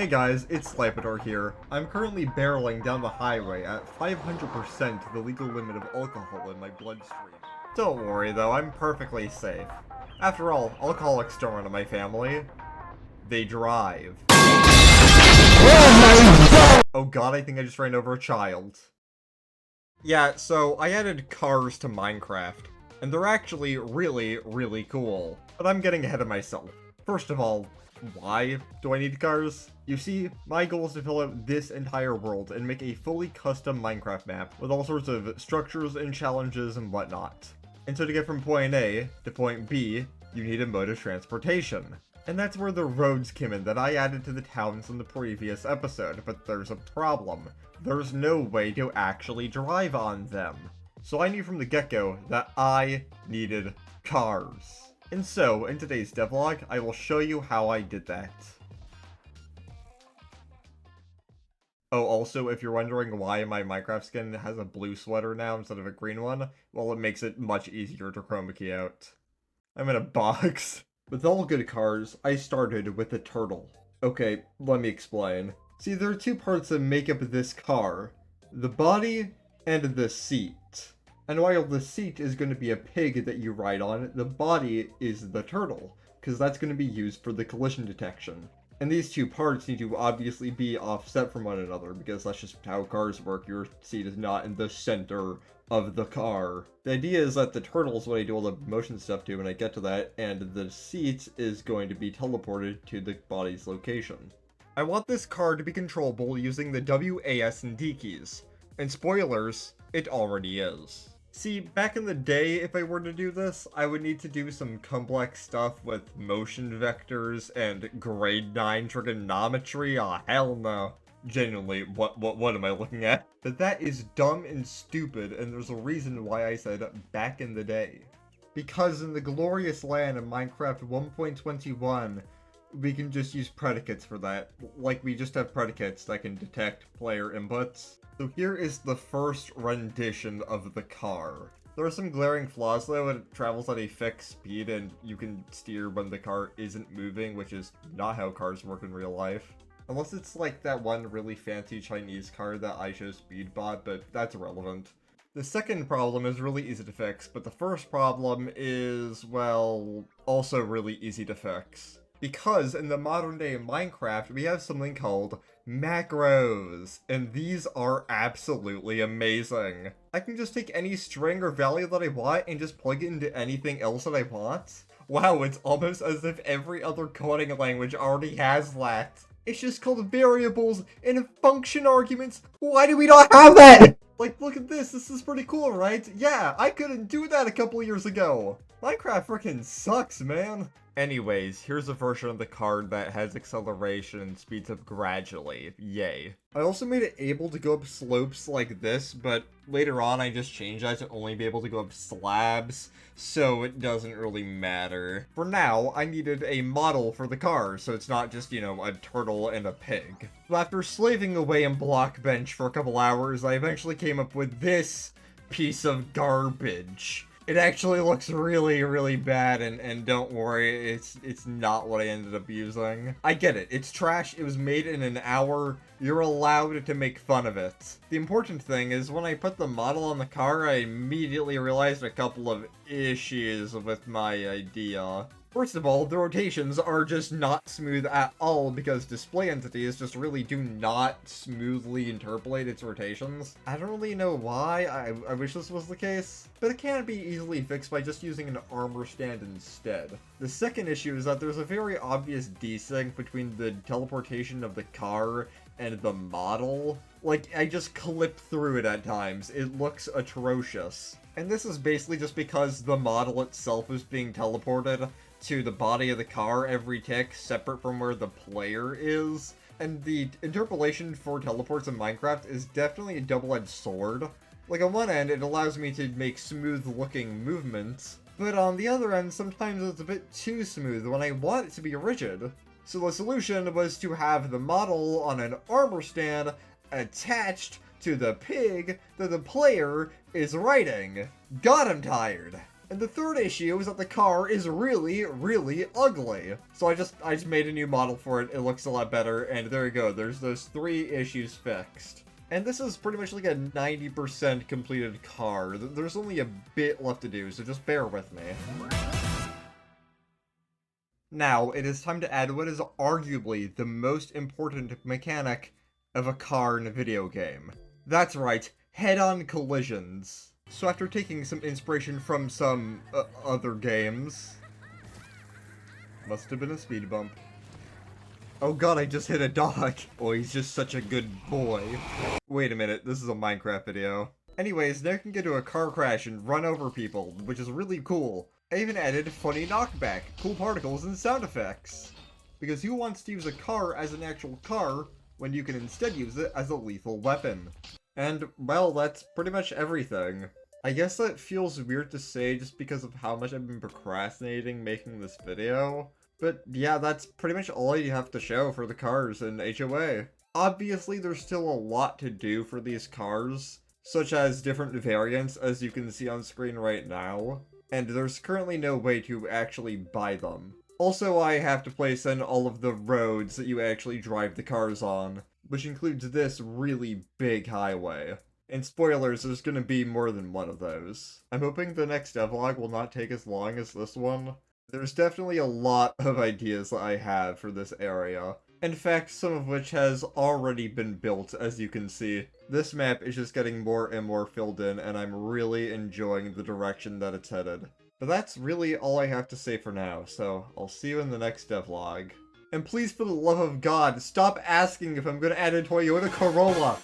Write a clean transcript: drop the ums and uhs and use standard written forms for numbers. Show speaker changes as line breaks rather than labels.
Hey guys, it's Slypador here. I'm currently barreling down the highway at 500% the legal limit of alcohol in my bloodstream. Don't worry though, I'm perfectly safe. After all, alcoholics don't run in my family. They drive. Oh god, I think I just ran over a child. Yeah, so I added cars to Minecraft, and they're actually really cool. But I'm getting ahead of myself. First of all, why do I need cars? You see, my goal is to fill out this entire world and make a fully custom Minecraft map with all sorts of structures and challenges and whatnot. And so to get from point A to point B, you need a mode of transportation. And that's where the roads came in that I added to the towns in the previous episode, but there's a problem. There's no way to actually drive on them. So I knew from the get-go that I needed cars. And so, in today's devlog, I will show you how I did that. Oh, also, if you're wondering why my Minecraft skin has a blue sweater now instead of a green one, well, it makes it much easier to chroma key out. I'm in a box. With all good cars, I started with the turtle. Okay, let me explain. See, there are two parts that make up this car. The body and the seat. And while the seat is going to be a pig that you ride on, the body is the turtle, because that's going to be used for the collision detection. And these two parts need to obviously be offset from one another, because that's just how cars work. Your seat is not in the center of the car. The idea is that the turtle is what I do all the motion stuff to when I get to that, and the seat is going to be teleported to the body's location. I want this car to be controllable using the W, A, S, and D keys. And spoilers, it already is. See, back in the day, if I were to do this, I would need to do some complex stuff with motion vectors and grade 9 trigonometry. Aw, hell no. Genuinely, what am I looking at? But that is dumb and stupid, and there's a reason why I said back in the day. Because in the glorious land of Minecraft 1.21, we can just use predicates for that. Like, we just have predicates that can detect player inputs. So here is the first rendition of the car. There are some glaring flaws though. It travels at a fixed speed and you can steer when the car isn't moving, which is not how cars work in real life. Unless it's like that one really fancy Chinese car that I show Speedbot, but that's irrelevant. The second problem is really easy to fix, but the first problem is, well, also really easy to fix. Because in the modern day Minecraft, we have something called macros, and these are absolutely amazing. I can just take any string or value that I want and just plug it into anything else that I want. Wow, it's almost as if every other coding language already has that. It's just called variables and function arguments. Why do we not have that? Like, look at this. This is pretty cool, right? Yeah, I couldn't do that a couple years ago. Minecraft frickin' sucks, man. Anyways, here's a version of the card that has acceleration and speeds up gradually. Yay. I also made it able to go up slopes like this, but later on I just changed that to only be able to go up slabs, so it doesn't really matter. For now, I needed a model for the car, so it's not just, you know, a turtle and a pig. So after slaving away in Blockbench for a couple hours, I eventually came up with this piece of garbage. It actually looks really bad, and don't worry, it's not what I ended up using. I get it, it's trash, it was made in an hour, you're allowed to make fun of it. The important thing is, when I put the model on the car, I immediately realized a couple of issues with my idea. First of all, the rotations are just not smooth at all because display entities just really do not smoothly interpolate its rotations. I don't really know why, I wish this was the case, but it can be easily fixed by just using an armor stand instead. The second issue is that there's a very obvious desync between the teleportation of the car and the model. Like, I just clip through it at times. It looks atrocious. And this is basically just because the model itself is being teleported to the body of the car every tick, separate from where the player is. And the interpolation for teleports in Minecraft is definitely a double-edged sword. Like, on one end, it allows me to make smooth-looking movements, but on the other end, sometimes it's a bit too smooth when I want it to be rigid. So the solution was to have the model on an armor stand attached to the pig that the player is riding. God, I'm tired. And the third issue is that the car is really, really ugly. So I just made a new model for it. It looks a lot better, and there you go. There's those 3 issues fixed. And this is pretty much like a 90% completed car. There's only a bit left to do, so just bear with me. Now, it is time to add what is arguably the most important mechanic of a car in a video game. That's right, head-on collisions. So after taking some inspiration from some other games... Must have been a speed bump. Oh god, I just hit a dog. Oh, he's just such a good boy. Wait a minute, this is a Minecraft video. Anyways, now you can get to a car crash and run over people, which is really cool. I even added funny knockback, cool particles, and sound effects. Because who wants to use a car as an actual car when you can instead use it as a lethal weapon? And, well, that's pretty much everything. I guess that feels weird to say just because of how much I've been procrastinating making this video. But yeah, that's pretty much all you have to show for the cars in HOA. Obviously, there's still a lot to do for these cars, such as different variants as you can see on screen right now. And there's currently no way to actually buy them. Also, I have to place in all of the roads that you actually drive the cars on, which includes this really big highway. And spoilers, there's gonna be more than one of those. I'm hoping the next devlog will not take as long as this one. There's definitely a lot of ideas that I have for this area. In fact, some of which has already been built, as you can see. This map is just getting more and more filled in, and I'm really enjoying the direction that it's headed. But that's really all I have to say for now, so I'll see you in the next devlog. And please, for the love of God, stop asking if I'm gonna add a Toyota Corolla!